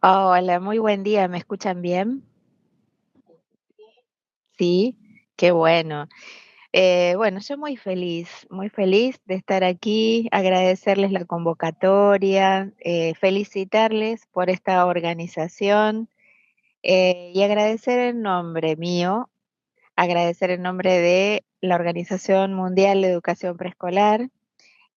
Hola, muy buen día, ¿me escuchan bien? Sí, qué bueno. Bueno, yo muy feliz de estar aquí, agradecerles la convocatoria, felicitarles por esta organización y agradecer en nombre mío, agradecer en nombre de la Organización Mundial de Educación Preescolar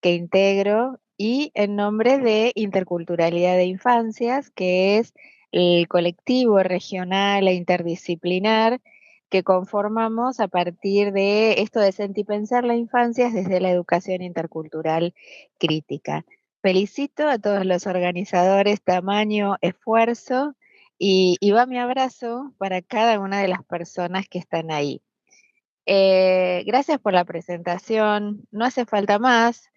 que integro y en nombre de Interculturalidad de Infancias, que es el colectivo regional e interdisciplinar que conformamos a partir de esto de sentipensar la infancia desde la educación intercultural crítica. Felicito a todos los organizadores, tamaño, esfuerzo y va mi abrazo para cada una de las personas que están ahí. Gracias por la presentación. No hace falta más.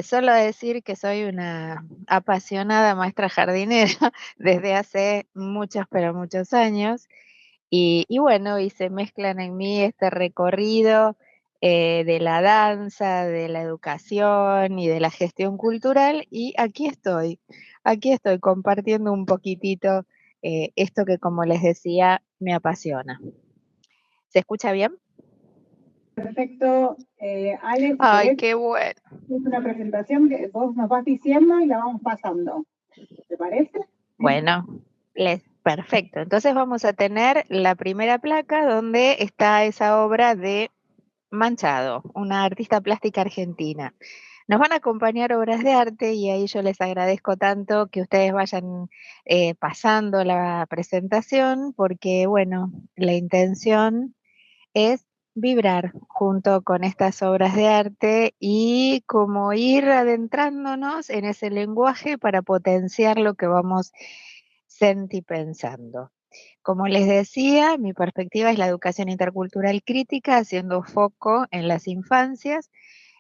Solo decir que soy una apasionada maestra jardinera desde hace muchos, pero muchos años. Y bueno, y se mezclan en mí este recorrido de la danza, de la educación y de la gestión cultural. Y aquí estoy compartiendo un poquitito esto que, como les decía, me apasiona. ¿Se escucha bien? Perfecto. Ale, si Ay, querés, qué bueno. es una presentación que vos nos vas diciendo y la vamos pasando. ¿Te parece? Bueno, perfecto. Entonces vamos a tener la primera placa donde está esa obra de Manchado, una artista plástica argentina. Nos van a acompañar obras de arte y ahí yo les agradezco tanto que ustedes vayan pasando la presentación porque, bueno, la intención es vibrar junto con estas obras de arte y como ir adentrándonos en ese lenguaje para potenciar lo que vamos sentipensando. Como les decía, mi perspectiva es la educación intercultural crítica, haciendo foco en las infancias.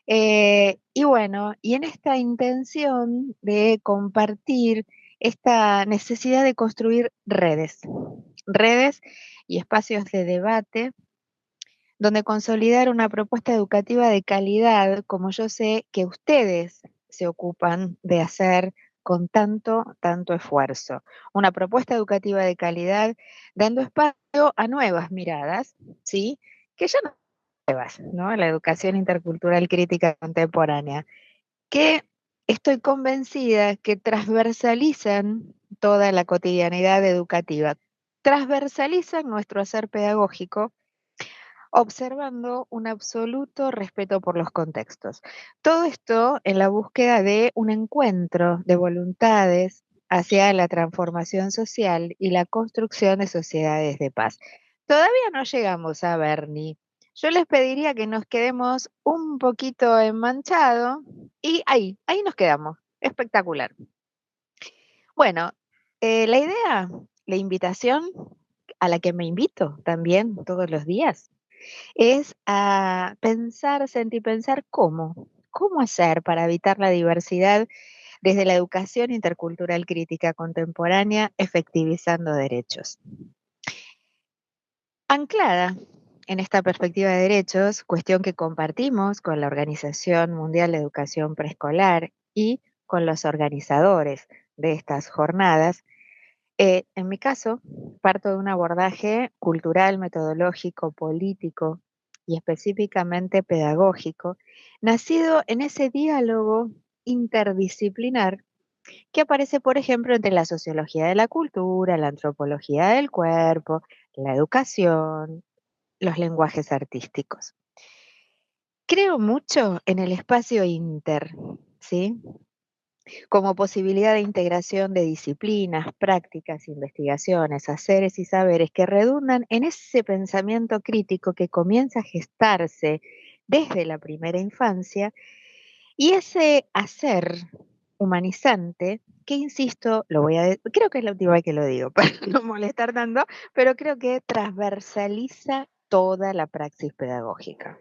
Y bueno, y en esta intención de compartir esta necesidad de construir redes y espacios de debate donde consolidar una propuesta educativa de calidad, como yo sé que ustedes se ocupan de hacer con tanto esfuerzo. Una propuesta educativa de calidad dando espacio a nuevas miradas, ¿sí? Que ya no son nuevas, ¿no? La educación intercultural crítica contemporánea, que estoy convencida que transversalizan toda la cotidianidad educativa, transversalizan nuestro hacer pedagógico observando un absoluto respeto por los contextos. Todo esto en la búsqueda de un encuentro de voluntades hacia la transformación social y la construcción de sociedades de paz. Todavía no llegamos a Bernie. Yo les pediría que nos quedemos un poquito enmanchado y ahí nos quedamos. Espectacular. Bueno, la idea, la invitación a la que me invito también todos los días es a pensar, sentir, pensar cómo hacer para evitar la diversidad desde la educación intercultural crítica contemporánea, efectivizando derechos. Anclada en esta perspectiva de derechos, cuestión que compartimos con la Organización Mundial de Educación Preescolar y con los organizadores de estas jornadas, en mi caso, parto de un abordaje cultural, metodológico, político y específicamente pedagógico, nacido en ese diálogo interdisciplinar que aparece, por ejemplo, entre la sociología de la cultura, la antropología del cuerpo, la educación, los lenguajes artísticos. Creo mucho en el espacio inter, ¿sí? Como posibilidad de integración de disciplinas, prácticas, investigaciones, haceres y saberes que redundan en ese pensamiento crítico que comienza a gestarse desde la primera infancia y ese hacer humanizante que, insisto, creo que es la última vez que lo digo para no molestar tanto, pero creo que transversaliza toda la praxis pedagógica.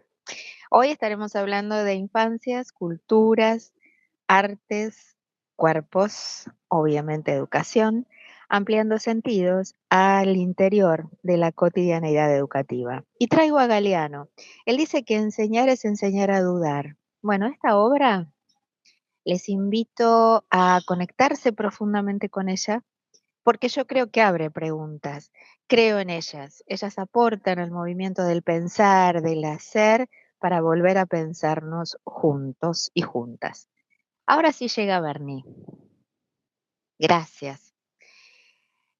Hoy estaremos hablando de infancias, culturas, artes, cuerpos, obviamente educación, ampliando sentidos al interior de la cotidianeidad educativa. Y traigo a Galeano. Él dice que enseñar es enseñar a dudar. Bueno, esta obra les invito a conectarse profundamente con ella porque yo creo que abre preguntas, creo en ellas. Ellas aportan al movimiento del pensar, del hacer, para volver a pensarnos juntos y juntas. Ahora sí llega Bernie. Gracias.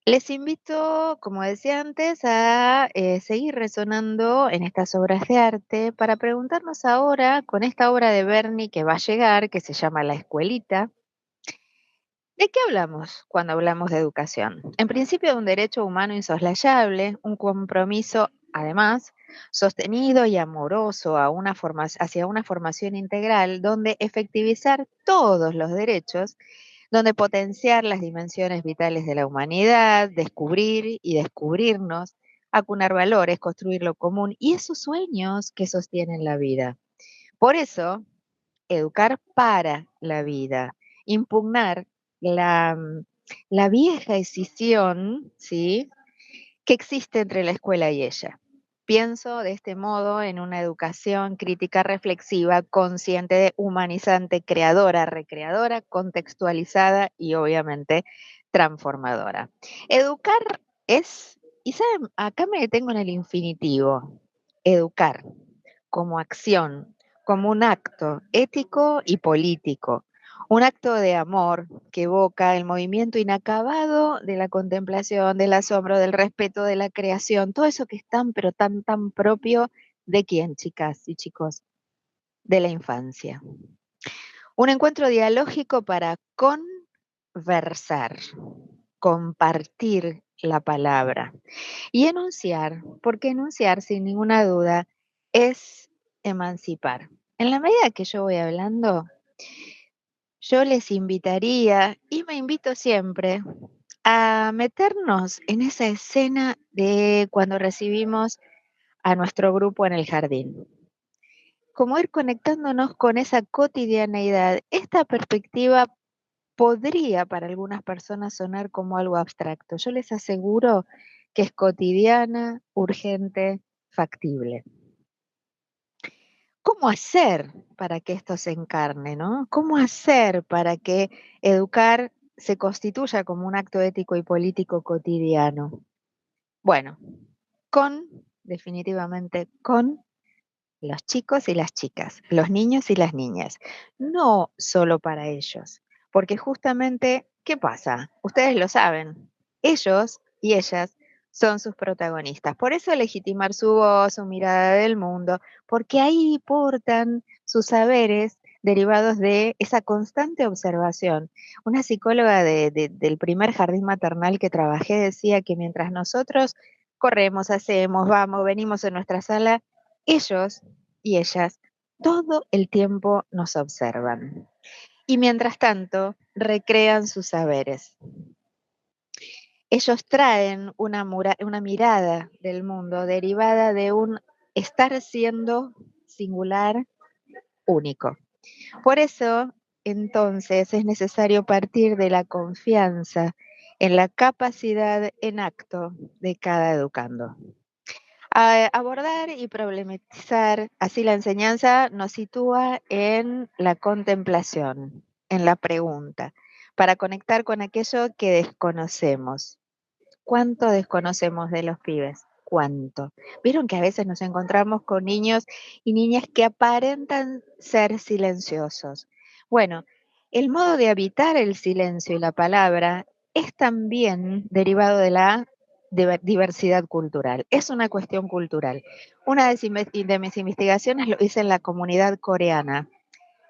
Les invito, como decía antes, a seguir resonando en estas obras de arte para preguntarnos ahora, con esta obra de Bernie que va a llegar, que se llama La Escuelita, ¿de qué hablamos cuando hablamos de educación? En principio, de un derecho humano insoslayable, un compromiso, además, sostenido y amoroso hacia una formación integral donde efectivizar todos los derechos, donde potenciar las dimensiones vitales de la humanidad, descubrir y descubrirnos, acunar valores, construir lo común y esos sueños que sostienen la vida. Por eso, educar para la vida, impugnar la, la vieja escisión, ¿sí?, que existe entre la escuela y ella. Pienso de este modo en una educación crítica, reflexiva, consciente, humanizante, creadora, recreadora, contextualizada y obviamente transformadora. Educar es, y saben, acá me detengo en el infinitivo, educar como acción, como un acto ético y político, un acto de amor que evoca el movimiento inacabado de la contemplación, del asombro, del respeto, de la creación, todo eso que es tan, pero tan, tan propio de quién, chicas y chicos, de la infancia. Un encuentro dialógico para conversar, compartir la palabra y enunciar, porque enunciar sin ninguna duda es emancipar. En la medida que yo voy hablando, yo les invitaría, y me invito siempre, a meternos en esa escena de cuando recibimos a nuestro grupo en el jardín. Como ir conectándonos con esa cotidianeidad. Esta perspectiva podría para algunas personas sonar como algo abstracto. Yo les aseguro que es cotidiana, urgente, factible. ¿Cómo hacer para que esto se encarne, no? ¿Cómo hacer para que educar se constituya como un acto ético y político cotidiano? Bueno, definitivamente con los chicos y las chicas, los niños y las niñas, no solo para ellos, porque justamente, ¿qué pasa? Ustedes lo saben, ellos y ellas son sus protagonistas. Por eso legitimar su voz, su mirada del mundo, porque ahí portan sus saberes derivados de esa constante observación. Una psicóloga del primer jardín maternal que trabajé decía que mientras nosotros corremos, hacemos, vamos, venimos en nuestra sala, ellos y ellas todo el tiempo nos observan y mientras tanto recrean sus saberes. Ellos traen una mirada del mundo derivada de un estar siendo singular, único. Por eso, entonces, es necesario partir de la confianza en la capacidad en acto de cada educando. Abordar y problematizar así la enseñanza nos sitúa en la contemplación, en la pregunta, para conectar con aquello que desconocemos. ¿Cuánto desconocemos de los pibes? ¿Cuánto? Vieron que a veces nos encontramos con niños y niñas que aparentan ser silenciosos. Bueno, el modo de habitar el silencio y la palabra es también derivado de la diversidad cultural. Es una cuestión cultural. Una de mis investigaciones lo hice en la comunidad coreana.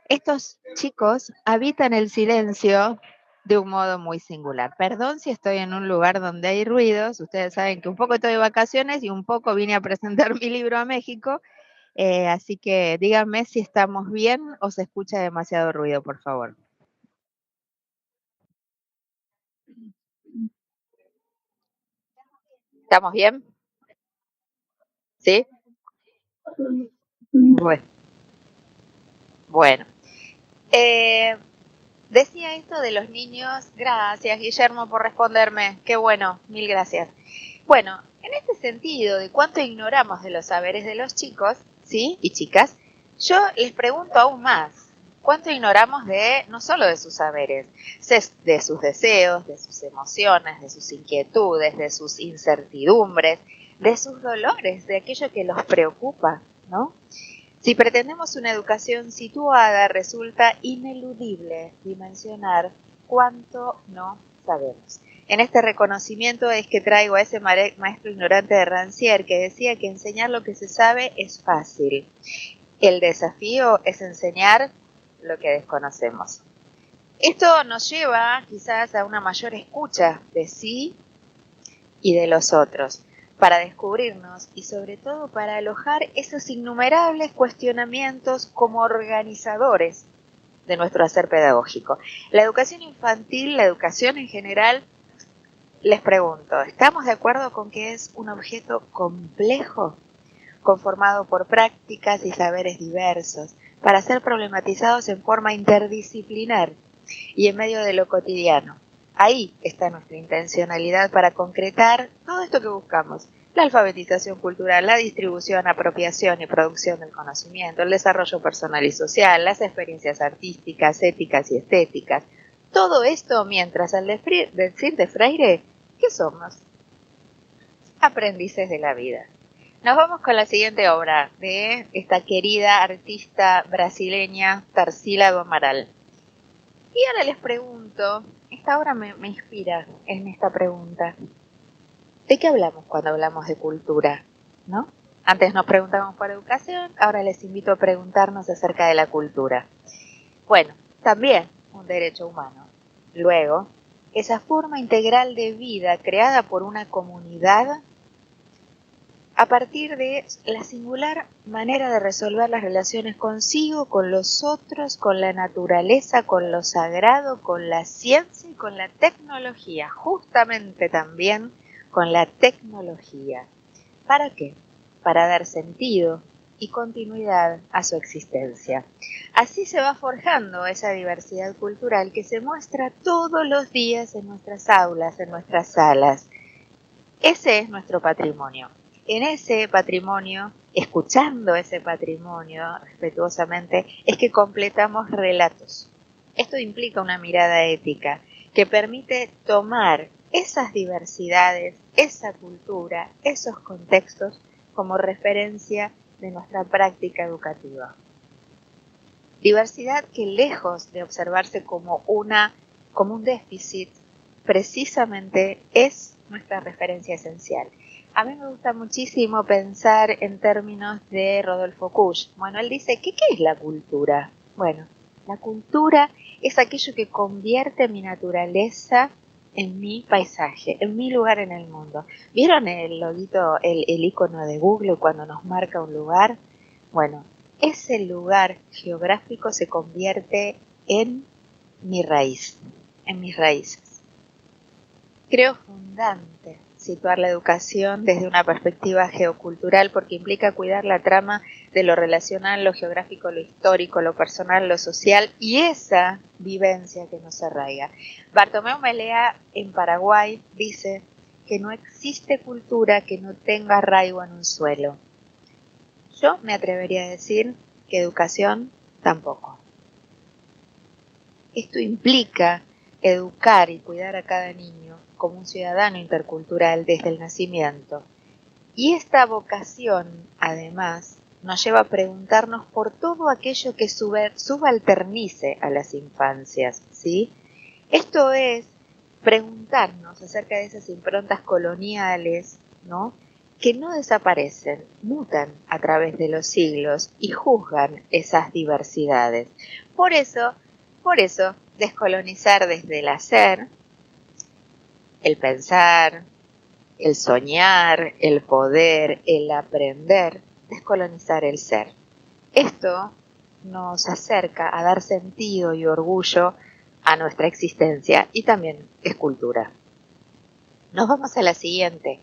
Estos chicos habitan el silencio de un modo muy singular. Perdón si estoy en un lugar donde hay ruidos. Ustedes saben que un poco estoy de vacaciones y un poco vine a presentar mi libro a México. Así que díganme si estamos bien o se escucha demasiado ruido, por favor. ¿Estamos bien? ¿Sí? Bueno. Bueno. Decía esto de los niños. Gracias, Guillermo, por responderme. Qué bueno, mil gracias. Bueno, en este sentido de cuánto ignoramos de los saberes de los chicos, ¿sí? Y chicas, yo les pregunto aún más. ¿Cuánto ignoramos no solo de sus saberes, de sus deseos, de sus emociones, de sus inquietudes, de sus incertidumbres, de sus dolores, de aquello que los preocupa, ¿no? Si pretendemos una educación situada, resulta ineludible dimensionar cuánto no sabemos. En este reconocimiento es que traigo a ese maestro ignorante de Rancière que decía que enseñar lo que se sabe es fácil. El desafío es enseñar lo que desconocemos. Esto nos lleva quizás a una mayor escucha de sí y de los otros, para descubrirnos y sobre todo para alojar esos innumerables cuestionamientos como organizadores de nuestro hacer pedagógico. La educación infantil, la educación en general, les pregunto, ¿estamos de acuerdo con que es un objeto complejo, conformado por prácticas y saberes diversos, para ser problematizados en forma interdisciplinar y en medio de lo cotidiano? Ahí está nuestra intencionalidad para concretar todo esto que buscamos: la alfabetización cultural, la distribución, apropiación y producción del conocimiento, el desarrollo personal y social, las experiencias artísticas, éticas y estéticas. Todo esto mientras, al decir de Freire, ¿qué somos? Aprendices de la vida. Nos vamos con la siguiente obra de esta querida artista brasileña Tarsila do Amaral. Y ahora les pregunto, esta obra me inspira en esta pregunta: ¿de qué hablamos cuando hablamos de cultura? ¿No? Antes nos preguntábamos por educación, ahora les invito a preguntarnos acerca de la cultura. Bueno, también un derecho humano. Luego, esa forma integral de vida creada por una comunidad a partir de la singular manera de resolver las relaciones consigo, con los otros, con la naturaleza, con lo sagrado, con la ciencia y con la tecnología, justamente también con la tecnología. ¿Para qué? Para dar sentido y continuidad a su existencia. Así se va forjando esa diversidad cultural que se muestra todos los días en nuestras aulas, en nuestras salas. Ese es nuestro patrimonio. En ese patrimonio, escuchando ese patrimonio respetuosamente, es que completamos relatos. Esto implica una mirada ética que permite tomar esas diversidades, esa cultura, esos contextos como referencia de nuestra práctica educativa. Diversidad que, lejos de observarse como un déficit, precisamente es nuestra referencia esencial. A mí me gusta muchísimo pensar en términos de Rodolfo Kusch. Bueno, él dice, ¿qué es la cultura? Bueno, la cultura es aquello que convierte mi naturaleza en mi paisaje, en mi lugar en el mundo. ¿Vieron el loguito, el icono de Google cuando nos marca un lugar? Bueno, ese lugar geográfico se convierte en mi raíz, en mis raíces. Creo fundante situar la educación desde una perspectiva geocultural porque implica cuidar la trama de lo relacional, lo geográfico, lo histórico, lo personal, lo social y esa vivencia que nos arraiga. Bartomeu Melea en Paraguay dice que no existe cultura que no tenga arraigo en un suelo. Yo me atrevería a decir que educación tampoco. Esto implica educar y cuidar a cada niño como un ciudadano intercultural desde el nacimiento. Y esta vocación, además, nos lleva a preguntarnos por todo aquello que subalternice a las infancias, ¿sí? Esto es preguntarnos acerca de esas improntas coloniales, ¿no?, que no desaparecen, mutan a través de los siglos y juzgan esas diversidades. Por eso, descolonizar desde el hacer, el pensar, el soñar, el poder, el aprender, descolonizar el ser. Esto nos acerca a dar sentido y orgullo a nuestra existencia y también es cultura. Nos vamos a la siguiente.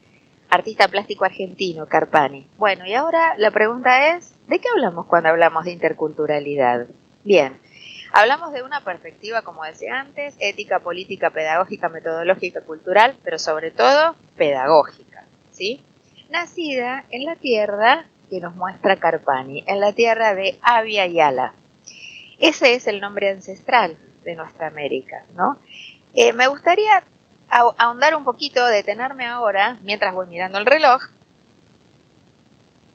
Artista plástico argentino, Carpani. Bueno, y ahora la pregunta es, ¿de qué hablamos cuando hablamos de interculturalidad? Bien, hablamos de una perspectiva, como decía antes, ética, política, pedagógica, metodológica, cultural, pero sobre todo pedagógica, ¿sí? Nacida en la tierra que nos muestra Carpani, en la tierra de Abya Yala. Ese es el nombre ancestral de nuestra América, ¿no? Me gustaría ahondar un poquito, detenerme ahora, mientras voy mirando el reloj.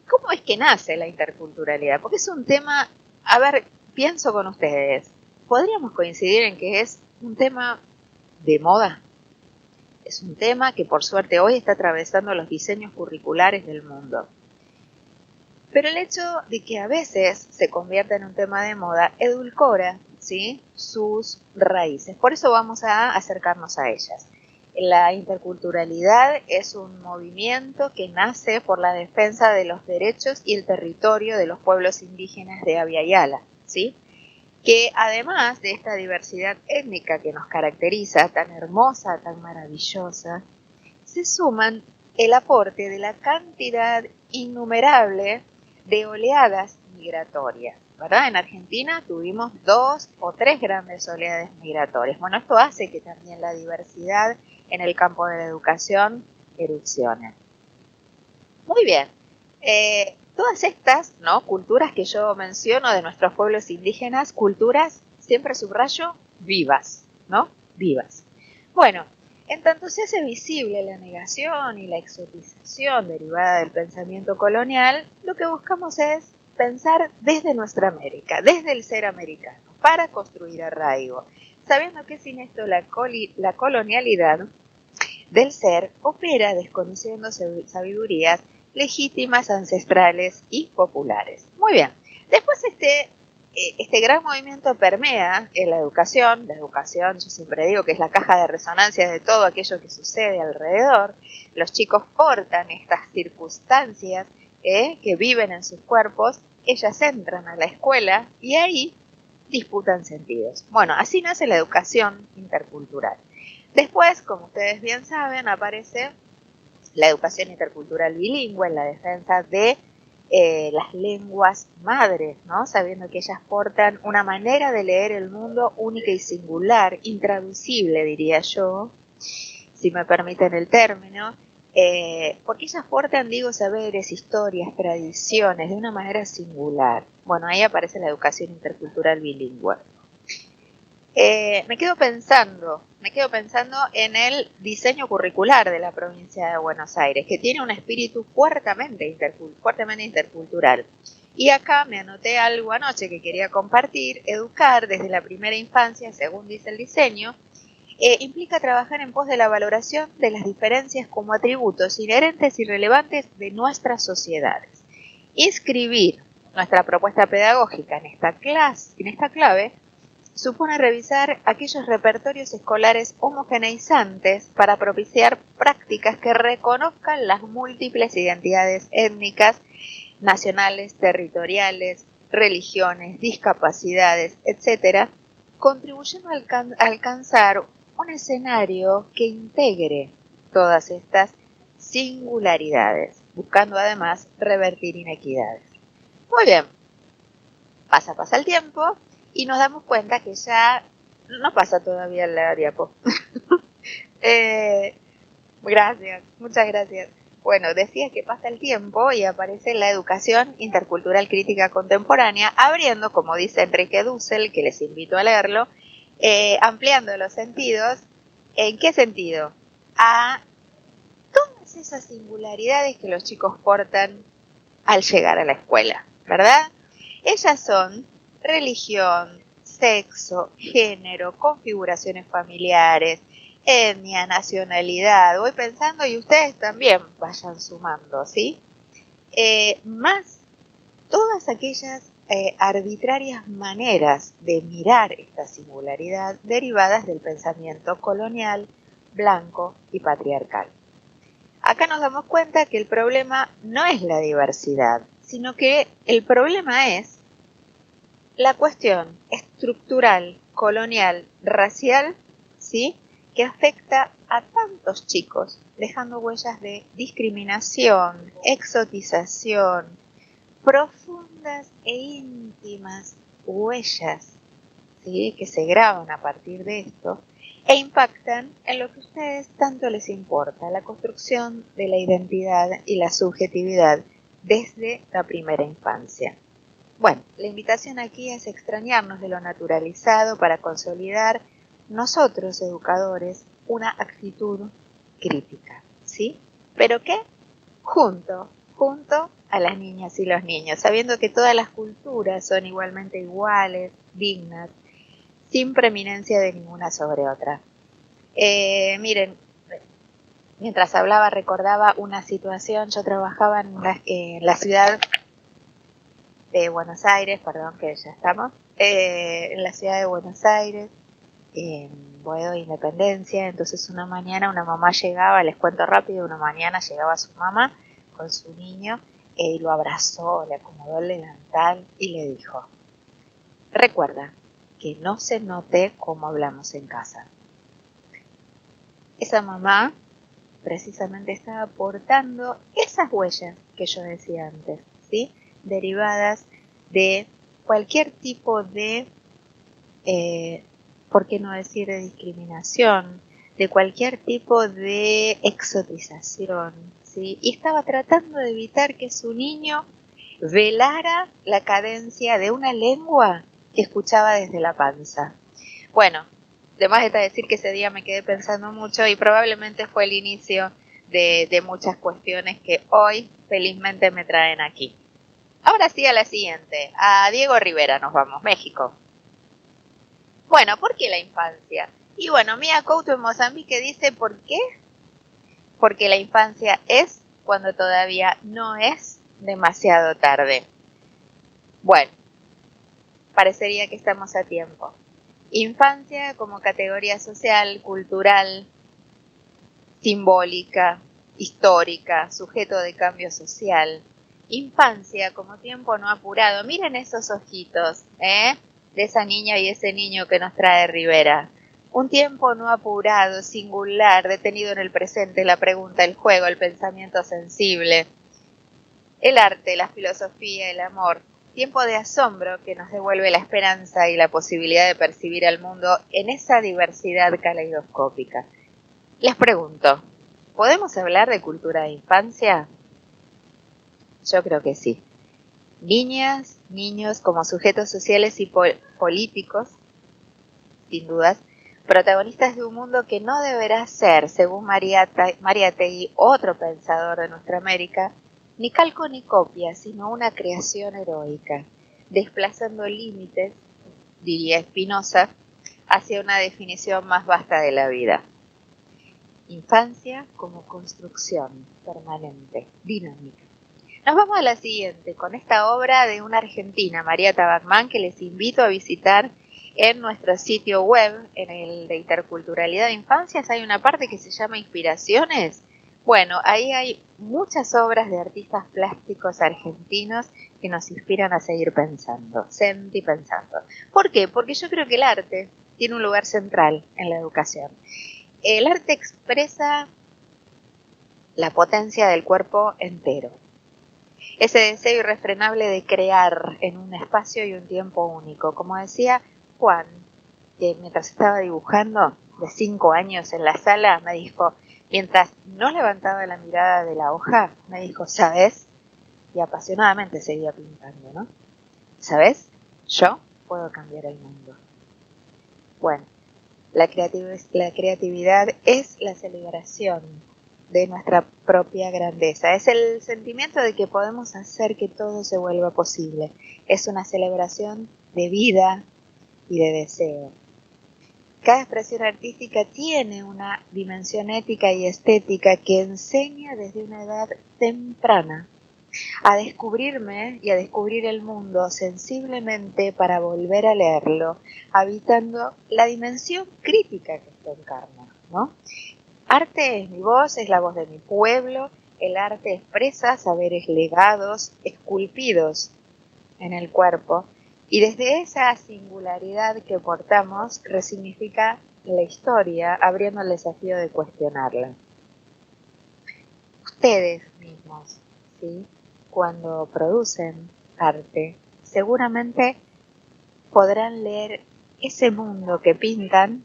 ¿Cómo es que nace la interculturalidad? Porque es un tema, a ver, pienso con ustedes, ¿podríamos coincidir en que es un tema de moda? Es un tema que por suerte hoy está atravesando los diseños curriculares del mundo. Pero el hecho de que a veces se convierta en un tema de moda edulcora, ¿sí?, sus raíces. Por eso vamos a acercarnos a ellas. La interculturalidad es un movimiento que nace por la defensa de los derechos y el territorio de los pueblos indígenas de Abya Yala, ¿sí?, que además de esta diversidad étnica que nos caracteriza, tan hermosa, tan maravillosa, se suman el aporte de la cantidad innumerable de oleadas migratorias, ¿verdad? En Argentina tuvimos 2 o 3 grandes oleadas migratorias. Bueno, esto hace que también la diversidad en el campo de la educación erupcione. Muy bien. Todas estas, ¿no?, culturas que yo menciono de nuestros pueblos indígenas, culturas, siempre subrayo, vivas, ¿no? Vivas. Bueno, en tanto se hace visible la negación y la exotización derivada del pensamiento colonial, lo que buscamos es pensar desde nuestra América, desde el ser americano, para construir arraigo, sabiendo que sin esto la colonialidad del ser opera desconociendo sabidurías legítimas, ancestrales y populares. Muy bien, después este gran movimiento permea en la educación yo siempre digo que es la caja de resonancia de todo aquello que sucede alrededor. Los chicos portan estas circunstancias que viven en sus cuerpos, ellas entran a la escuela y ahí disputan sentidos. Bueno, así nace la educación intercultural. Después, como ustedes bien saben, aparece la educación intercultural bilingüe en la defensa de las lenguas madres, ¿no?, sabiendo que ellas portan una manera de leer el mundo única y singular, intraducible, diría yo, si me permiten el término, porque ellas portan, digo, saberes, historias, tradiciones, de una manera singular. Bueno, ahí aparece la educación intercultural bilingüe. Me quedo pensando en el diseño curricular de la provincia de Buenos Aires, que tiene un espíritu fuertemente intercultural. Y acá me anoté algo anoche que quería compartir. Educar desde la primera infancia, según dice el diseño, implica trabajar en pos de la valoración de las diferencias como atributos inherentes y relevantes de nuestras sociedades. Inscribir nuestra propuesta pedagógica en esta clave supone revisar aquellos repertorios escolares homogeneizantes para propiciar prácticas que reconozcan las múltiples identidades étnicas, nacionales, territoriales, religiones, discapacidades, etc., contribuyendo a alcanzar un escenario que integre todas estas singularidades, buscando además revertir inequidades. Muy bien, pasa el tiempo y nos damos cuenta que ya no pasa todavía la diapo. Gracias, muchas gracias. Bueno, decía que pasa el tiempo y aparece la educación intercultural crítica contemporánea, abriendo, como dice Enrique Dussel, que les invito a leerlo, ampliando los sentidos. ¿En qué sentido? A todas esas singularidades que los chicos portan al llegar a la escuela, ¿verdad? Ellas son religión, sexo, género, configuraciones familiares, etnia, nacionalidad. Voy pensando y ustedes también vayan sumando, ¿sí? Más todas aquellas arbitrarias maneras de mirar esta singularidad derivadas del pensamiento colonial, blanco y patriarcal. Acá nos damos cuenta que el problema no es la diversidad, sino que el problema es la cuestión estructural, colonial, racial, ¿sí?, que afecta a tantos chicos, dejando huellas de discriminación, exotización, profundas e íntimas huellas, ¿sí?, que se graban a partir de esto e impactan en lo que a ustedes tanto les importa, la construcción de la identidad y la subjetividad desde la primera infancia. Bueno, la invitación aquí es extrañarnos de lo naturalizado para consolidar nosotros, educadores, una actitud crítica, ¿sí? ¿Pero qué? Junto a las niñas y los niños, sabiendo que todas las culturas son igualmente iguales, dignas, sin preeminencia de ninguna sobre otra. Miren, mientras hablaba recordaba una situación. Yo trabajaba en la ciudad de Buenos Aires, perdón que ya estamos, en la ciudad de Buenos Aires, en Boedo Independencia. Entonces una mañana una mamá llegaba, les cuento rápido, una mañana llegaba su mamá con su niño y lo abrazó, le acomodó el delantal y le dijo: recuerda que no se note cómo hablamos en casa. Esa mamá precisamente estaba aportando esas huellas que yo decía antes, ¿sí? Derivadas de cualquier tipo de, ¿por qué no decir de discriminación? De cualquier tipo de exotización, ¿sí? Y estaba tratando de evitar que su niño velara la cadencia de una lengua que escuchaba desde la panza. Bueno, de más está decir que ese día me quedé pensando mucho y probablemente fue el inicio de muchas cuestiones que hoy felizmente me traen aquí. Ahora sí a la siguiente, a Diego Rivera nos vamos, México. Bueno, ¿por qué la infancia? Y bueno, Mia Couto en Mozambique dice: ¿por qué? Porque la infancia es cuando todavía no es demasiado tarde. Bueno, parecería que estamos a tiempo. Infancia como categoría social, cultural, simbólica, histórica, sujeto de cambio social. Infancia como tiempo no apurado. Miren esos ojitos, de esa niña y ese niño que nos trae Rivera. Un tiempo no apurado, singular, detenido en el presente, la pregunta, el juego, el pensamiento sensible, el arte, la filosofía, el amor. Tiempo de asombro que nos devuelve la esperanza y la posibilidad de percibir al mundo en esa diversidad caleidoscópica. Les pregunto, ¿podemos hablar de cultura de infancia? Yo creo que sí. Niñas, niños como sujetos sociales y políticos, sin dudas, protagonistas de un mundo que no deberá ser, según Mariátegui, otro pensador de nuestra América, ni calco ni copia, sino una creación heroica, desplazando límites, diría Spinoza, hacia una definición más vasta de la vida. Infancia como construcción permanente, dinámica. Nos vamos a la siguiente, con esta obra de una argentina, María Tabarmán, que les invito a visitar en nuestro sitio web, en el de Interculturalidad de Infancias. Hay una parte que se llama Inspiraciones. Bueno, ahí hay muchas obras de artistas plásticos argentinos que nos inspiran a seguir pensando, sentipensando. ¿Por qué? Porque yo creo que el arte tiene un lugar central en la educación. El arte expresa la potencia del cuerpo entero. Ese deseo irrefrenable de crear en un espacio y un tiempo único. Como decía Juan, que mientras estaba dibujando, de 5 años en la sala, me dijo, mientras no levantaba la mirada de la hoja, me dijo: ¿sabes? Y apasionadamente seguía pintando, ¿no? ¿Sabes? Yo puedo cambiar el mundo. Bueno, la creatividad es la celebración de nuestra propia grandeza. Es el sentimiento de que podemos hacer que todo se vuelva posible. Es una celebración de vida y de deseo. Cada expresión artística tiene una dimensión ética y estética que enseña desde una edad temprana a descubrirme y a descubrir el mundo sensiblemente para volver a leerlo, habitando la dimensión crítica que esto encarna, ¿no? Arte es mi voz, es la voz de mi pueblo. El arte expresa saberes legados, esculpidos en el cuerpo, y desde esa singularidad que portamos resignifica la historia, abriendo el desafío de cuestionarla. Ustedes mismos, ¿sí?, cuando producen arte, seguramente podrán leer ese mundo que pintan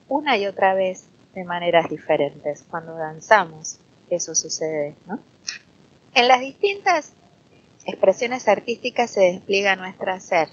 una y otra vez de maneras diferentes. Cuando danzamos, eso sucede, ¿no? En las distintas expresiones artísticas se despliega nuestro hacer.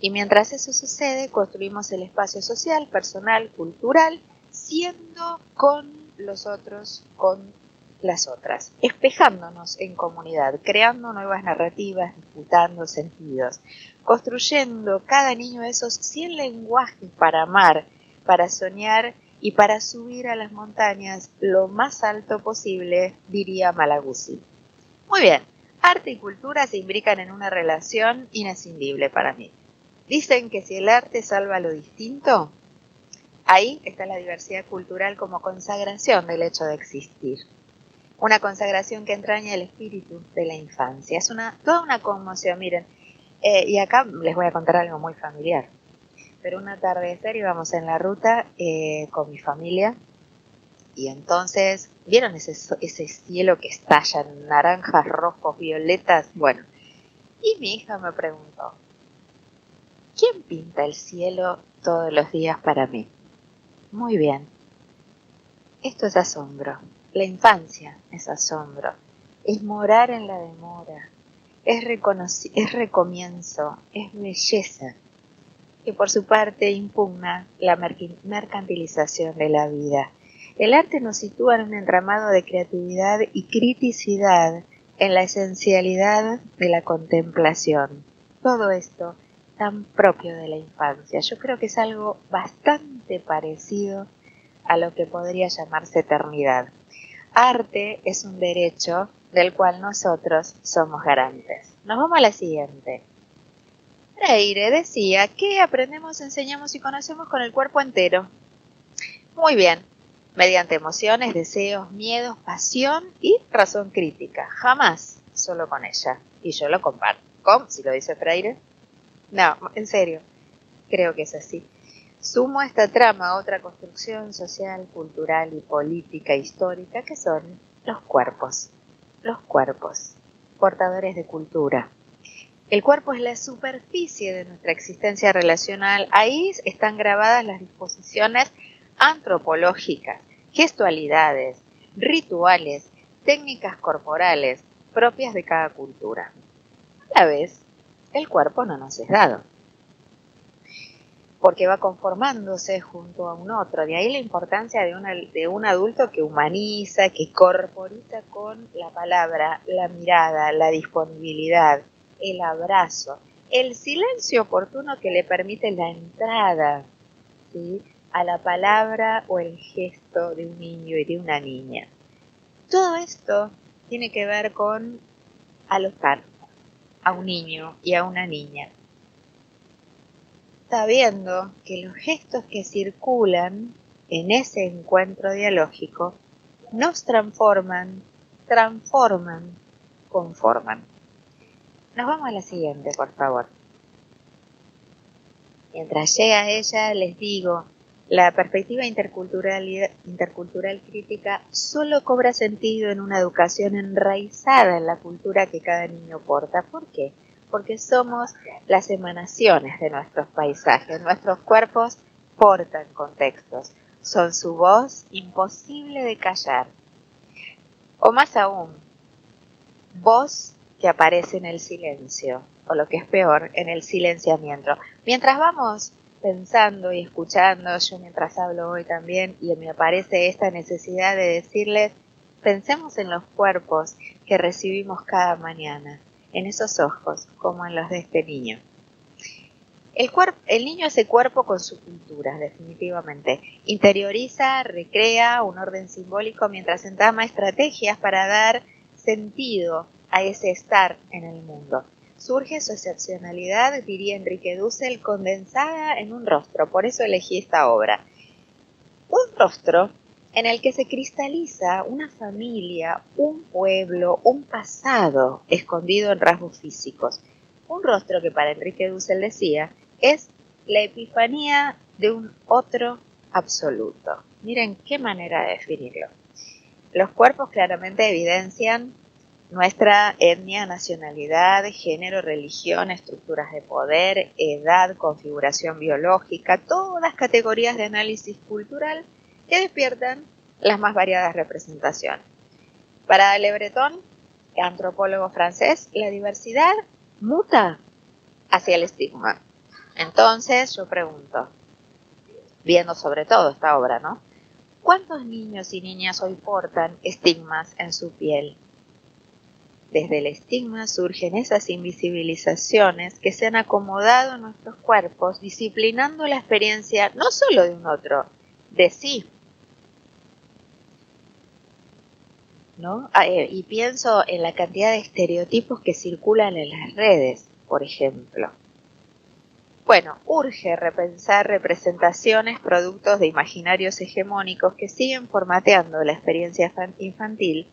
Y mientras eso sucede, construimos el espacio social, personal, cultural, siendo con los otros, con las otras, espejándonos en comunidad, creando nuevas narrativas, disputando sentidos, construyendo cada niño esos 100 lenguajes para amar, para soñar y para subir a las montañas lo más alto posible, diría Malaguzzi. Muy bien, arte y cultura se imbrican en una relación inescindible para mí. Dicen que si el arte salva lo distinto, ahí está la diversidad cultural como consagración del hecho de existir. Una consagración que entraña el espíritu de la infancia. Es toda una conmoción, miren. Y acá les voy a contar algo muy familiar. Pero un atardecer íbamos en la ruta con mi familia y entonces, ¿vieron ese cielo que estalla en naranjas, rojos, violetas? Bueno, y mi hija me preguntó, ¿quién pinta el cielo todos los días para mí? Muy bien. Esto es asombro. La infancia es asombro. Es morar en la demora. Es recomienzo. Es belleza. Que por su parte impugna la mercantilización de la vida. El arte nos sitúa en un entramado de creatividad y criticidad en la esencialidad de la contemplación. Todo esto tan propio de la infancia. Yo creo que es algo bastante parecido a lo que podría llamarse eternidad. Arte es un derecho del cual nosotros somos garantes. Nos vamos a la siguiente. Freire decía que aprendemos, enseñamos y conocemos con el cuerpo entero. Muy bien, mediante emociones, deseos, miedos, pasión y razón crítica. Jamás solo con ella. Y yo lo comparto. ¿Cómo? Si lo dice Freire. No, en serio, creo que es así. Sumo a esta trama otra construcción social, cultural y política histórica que son los cuerpos. Los cuerpos, portadores de cultura. El cuerpo es la superficie de nuestra existencia relacional. Ahí están grabadas las disposiciones antropológicas, gestualidades, rituales, técnicas corporales propias de cada cultura. A la vez, el cuerpo no nos es dado, porque va conformándose junto a un otro. De ahí la importancia de un adulto que humaniza, que corporiza con la palabra, la mirada, la disponibilidad, el abrazo, el silencio oportuno que le permite la entrada, ¿sí?, a la palabra o el gesto de un niño y de una niña. Todo esto tiene que ver con alojar a un niño y a una niña, sabiendo que los gestos que circulan en ese encuentro dialógico nos transforman, conforman. Nos vamos a la siguiente, por favor. Mientras llega ella, les digo, la perspectiva intercultural crítica solo cobra sentido en una educación enraizada en la cultura que cada niño porta. ¿Por qué? Porque somos las emanaciones de nuestros paisajes. Nuestros cuerpos portan contextos. Son su voz imposible de callar. O más aún, voz que aparece en el silencio, o lo que es peor, en el silenciamiento. Mientras vamos pensando y escuchando, yo mientras hablo hoy también, y me aparece esta necesidad de decirles, pensemos en los cuerpos que recibimos cada mañana, en esos ojos, como en los de este niño. El niño hace cuerpo con su cultura, definitivamente. Interioriza, recrea un orden simbólico mientras entama estrategias para dar sentido a ese estar en el mundo. Surge su excepcionalidad, diría Enrique Dussel, condensada en un rostro. Por eso elegí esta obra. Un rostro en el que se cristaliza una familia, un pueblo, un pasado escondido en rasgos físicos. Un rostro que para Enrique Dussel decía es la epifanía de un otro absoluto. Miren qué manera de definirlo. Los cuerpos claramente evidencian nuestra etnia, nacionalidad, género, religión, estructuras de poder, edad, configuración biológica, todas categorías de análisis cultural que despiertan las más variadas representaciones. Para Le Breton, antropólogo francés, la diversidad muta hacia el estigma. Entonces yo pregunto, viendo sobre todo esta obra, ¿no? ¿Cuántos niños y niñas hoy portan estigmas en su piel? Desde el estigma surgen esas invisibilizaciones que se han acomodado en nuestros cuerpos, disciplinando la experiencia no solo de un otro, de sí. ¿No? Y pienso en la cantidad de estereotipos que circulan en las redes, por ejemplo. Bueno, urge repensar representaciones productos de imaginarios hegemónicos que siguen formateando la experiencia infantil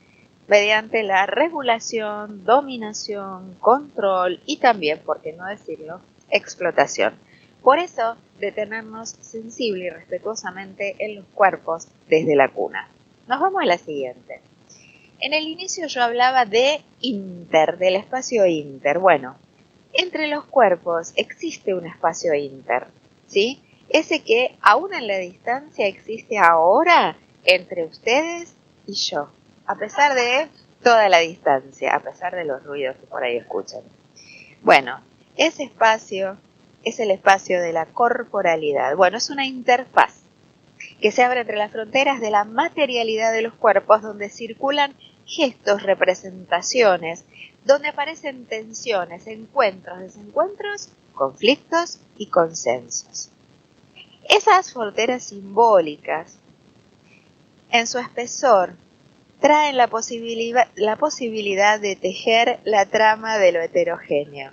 mediante la regulación, dominación, control y también, por qué no decirlo, explotación. Por eso, detenernos sensible y respetuosamente en los cuerpos desde la cuna. Nos vamos a la siguiente. En el inicio yo hablaba de del espacio inter. Bueno, entre los cuerpos existe un espacio inter, ¿sí? Ese que aún en la distancia existe ahora entre ustedes y yo, a pesar de toda la distancia, a pesar de los ruidos que por ahí escuchan. Bueno, ese espacio es el espacio de la corporalidad. Bueno, es una interfaz que se abre entre las fronteras de la materialidad de los cuerpos, donde circulan gestos, representaciones, donde aparecen tensiones, encuentros, desencuentros, conflictos y consensos. Esas fronteras simbólicas, en su espesor, traen la posibilidad de tejer la trama de lo heterogéneo.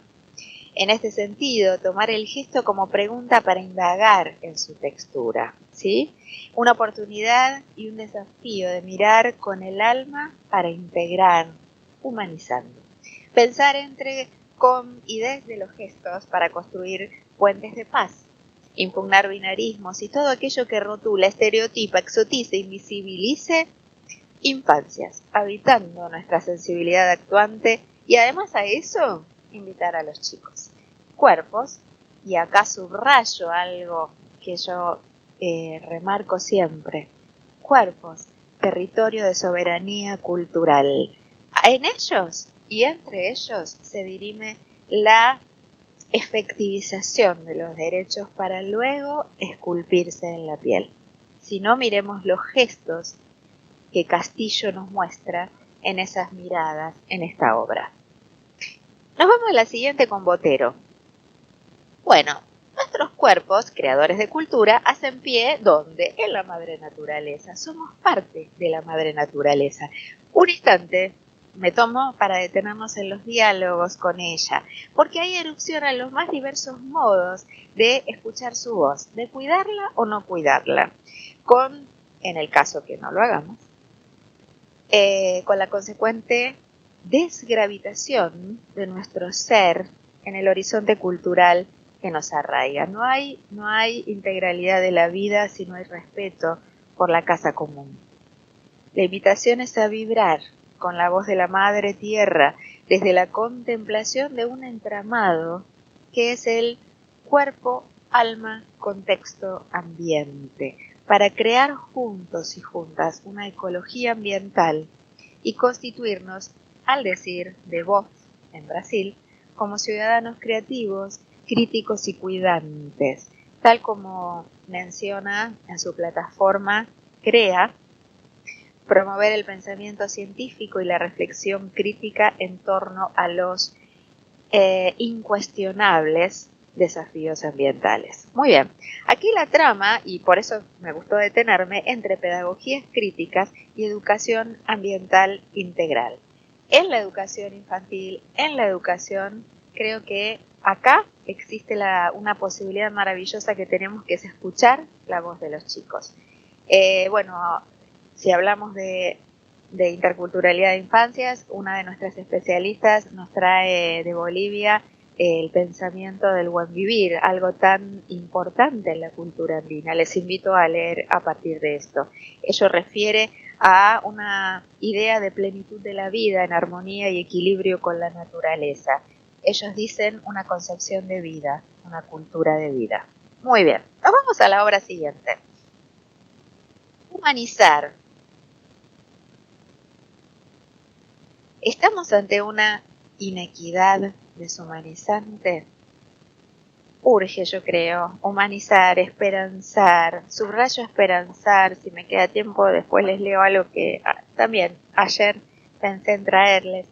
En este sentido, tomar el gesto como pregunta para indagar en su textura, ¿sí? Una oportunidad y un desafío de mirar con el alma para integrar, humanizando. Pensar entre, con y desde los gestos para construir puentes de paz. Impugnar binarismos y todo aquello que rotula, estereotipa, exotice, invisibilice infancias, habitando nuestra sensibilidad actuante y además a eso invitar a los chicos. Cuerpos, y acá subrayo algo que yo remarco siempre, cuerpos, territorio de soberanía cultural. En ellos y entre ellos se dirime la efectivización de los derechos para luego esculpirse en la piel. Si no, miremos los gestos que Castillo nos muestra en esas miradas en esta obra. Nos vamos a la siguiente con Botero. Bueno, nuestros cuerpos, creadores de cultura, hacen pie donde en la madre naturaleza. Somos parte de la madre naturaleza. Un instante me tomo para detenernos en los diálogos con ella, porque ahí erupcionan los más diversos modos de escuchar su voz, de cuidarla o no cuidarla, con, en el caso que no lo hagamos, con la consecuente desgravitación de nuestro ser en el horizonte cultural que nos arraiga. No hay integralidad de la vida si no hay respeto por la casa común. La invitación es a vibrar con la voz de la Madre Tierra desde la contemplación de un entramado que es el cuerpo, alma, contexto, ambiente, para crear juntos y juntas una ecología ambiental y constituirnos, al decir de Voz en Brasil, como ciudadanos creativos, críticos y cuidantes, tal como menciona en su plataforma CREA, promover el pensamiento científico y la reflexión crítica en torno a los incuestionables desafíos ambientales. Muy bien, aquí la trama, y por eso me gustó detenerme, entre pedagogías críticas y educación ambiental integral. En la educación infantil, en la educación, creo que acá existe una posibilidad maravillosa que tenemos, que es escuchar la voz de los chicos. Bueno, si hablamos de interculturalidad de infancias, una de nuestras especialistas nos trae de Bolivia el pensamiento del buen vivir, algo tan importante en la cultura andina. Les invito a leer a partir de esto. Ello refiere a una idea de plenitud de la vida en armonía y equilibrio con la naturaleza. Ellos dicen una concepción de vida, una cultura de vida. Muy bien, nos vamos a la obra siguiente. Humanizar. ¿Estamos ante una inequidad deshumanizante? Urge, yo creo, humanizar, esperanzar, subrayo esperanzar, si me queda tiempo después les leo algo que también ayer pensé en traerles.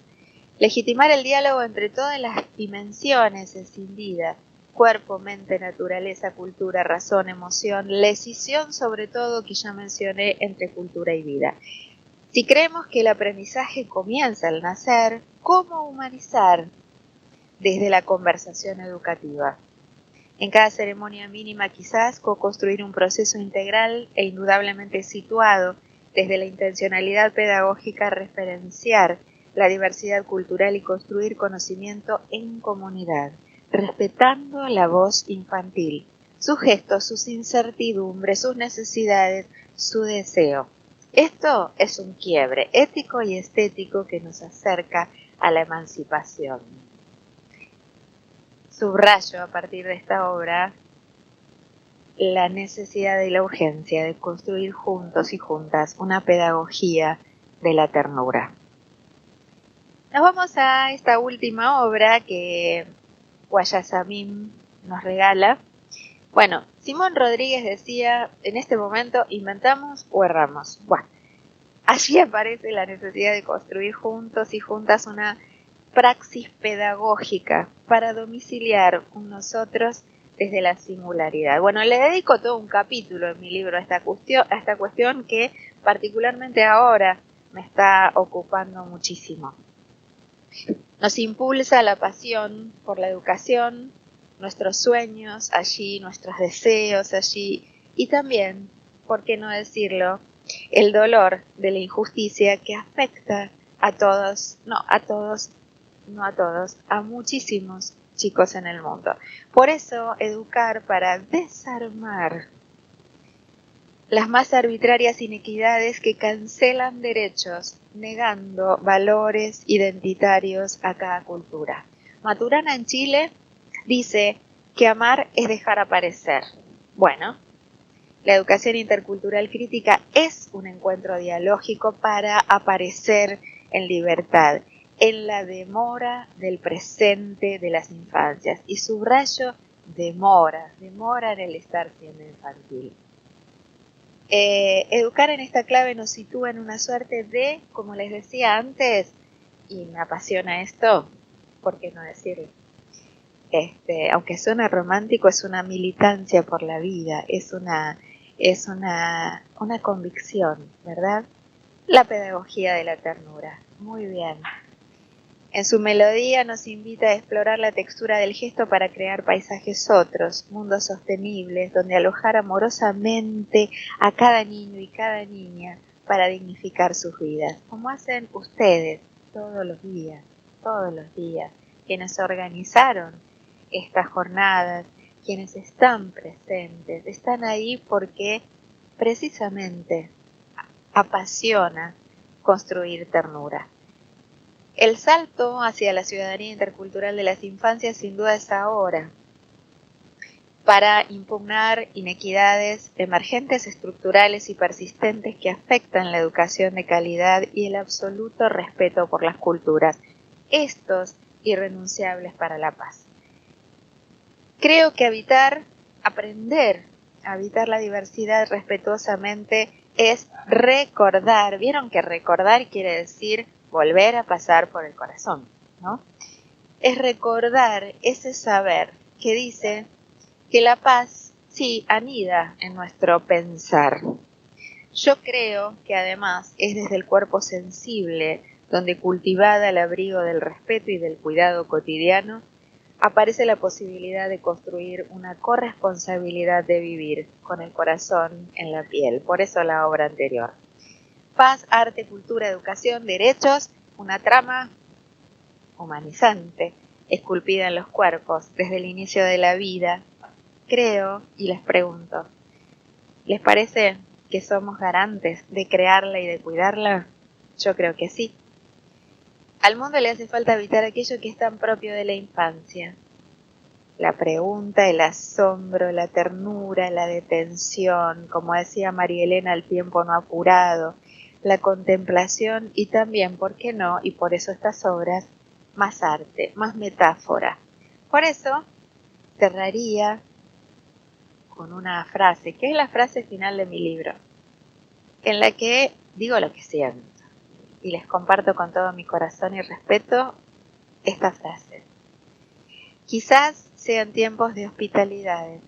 Legitimar el diálogo entre todas las dimensiones escindidas, cuerpo, mente, naturaleza, cultura, razón, emoción, la escisión sobre todo que ya mencioné entre cultura y vida. Si creemos que el aprendizaje comienza al nacer, ¿cómo humanizar desde la conversación educativa? En cada ceremonia mínima quizás co-construir un proceso integral e indudablemente situado desde la intencionalidad pedagógica, referenciar la diversidad cultural y construir conocimiento en comunidad, respetando la voz infantil, sus gestos, sus incertidumbres, sus necesidades, su deseo. Esto es un quiebre ético y estético que nos acerca a la emancipación. Subrayo a partir de esta obra la necesidad y la urgencia de construir juntos y juntas una pedagogía de la ternura. Nos vamos a esta última obra que Guayasamín nos regala. Bueno, Simón Rodríguez decía, en este momento inventamos o erramos. Bueno, allí aparece la necesidad de construir juntos y juntas una praxis pedagógica para domiciliar un nosotros desde la singularidad. Bueno, le dedico todo un capítulo en mi libro a esta cuestión que particularmente ahora me está ocupando muchísimo. Nos impulsa la pasión por la educación, nuestros sueños allí, nuestros deseos allí, y también, ¿por qué no decirlo?, el dolor de la injusticia que afecta a todos, a muchísimos chicos en el mundo. Por eso, educar para desarmar las más arbitrarias inequidades que cancelan derechos, negando valores identitarios a cada cultura. Maturana en Chile dice que amar es dejar aparecer. Bueno, la educación intercultural crítica es un encuentro dialógico para aparecer en libertad, en la demora del presente de las infancias. Y subrayo demora en el estar siendo infantil. Educar en esta clave nos sitúa en una suerte de, como les decía antes, y me apasiona esto, ¿por qué no decirlo? Aunque suena romántico, es una militancia por la vida, es una convicción, ¿verdad? La pedagogía de la ternura. Muy bien. En su melodía nos invita a explorar la textura del gesto para crear paisajes otros, mundos sostenibles, donde alojar amorosamente a cada niño y cada niña para dignificar sus vidas, como hacen ustedes todos los días, quienes organizaron estas jornadas, quienes están presentes, están ahí porque precisamente apasiona construir ternura. El salto hacia la ciudadanía intercultural de las infancias sin duda es ahora, para impugnar inequidades emergentes, estructurales y persistentes que afectan la educación de calidad y el absoluto respeto por las culturas, estos irrenunciables para la paz. Creo que aprender a habitar la diversidad respetuosamente es recordar. ¿Vieron que recordar quiere decir volver a pasar por el corazón, ¿no? Es recordar ese saber que dice que la paz sí anida en nuestro pensar. Yo creo que además es desde el cuerpo sensible, donde cultivada al abrigo del respeto y del cuidado cotidiano, aparece la posibilidad de construir una corresponsabilidad de vivir con el corazón en la piel. Por eso la obra anterior. Paz, arte, cultura, educación, derechos, una trama humanizante, esculpida en los cuerpos desde el inicio de la vida. Creo, y les pregunto, ¿les parece que somos garantes de crearla y de cuidarla? Yo creo que sí. Al mundo le hace falta habitar aquello que es tan propio de la infancia. La pregunta, el asombro, la ternura, la detención, como decía María Elena, el tiempo no apurado, la contemplación y también, ¿por qué no? Y por eso estas obras, más arte, más metáfora. Por eso cerraría con una frase, que es la frase final de mi libro, en la que digo lo que siento y les comparto con todo mi corazón y respeto esta frase. Quizás sean tiempos de hospitalidades,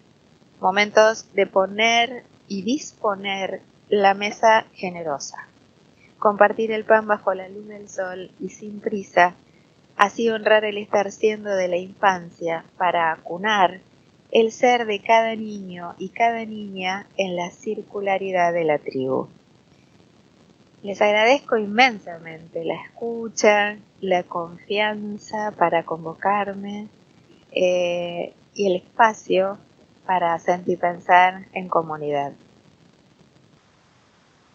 momentos de poner y disponer la mesa generosa, compartir el pan bajo la luz del sol y sin prisa, así honrar el estar siendo de la infancia para acunar el ser de cada niño y cada niña en la circularidad de la tribu. Les agradezco inmensamente la escucha, la confianza para convocarme y el espacio para sentir pensar en comunidad.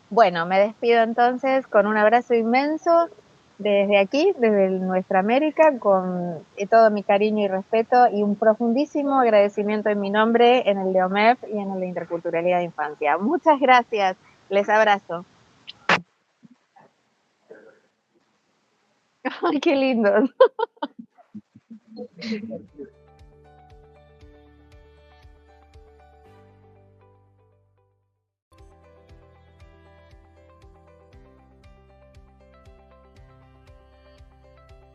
Bueno, me despido entonces con un abrazo inmenso desde aquí, desde nuestra América, con todo mi cariño y respeto y un profundísimo agradecimiento en mi nombre, en el de OMEP y en el de Interculturalidad de Infancia. Muchas gracias, les abrazo. Ay, qué lindo.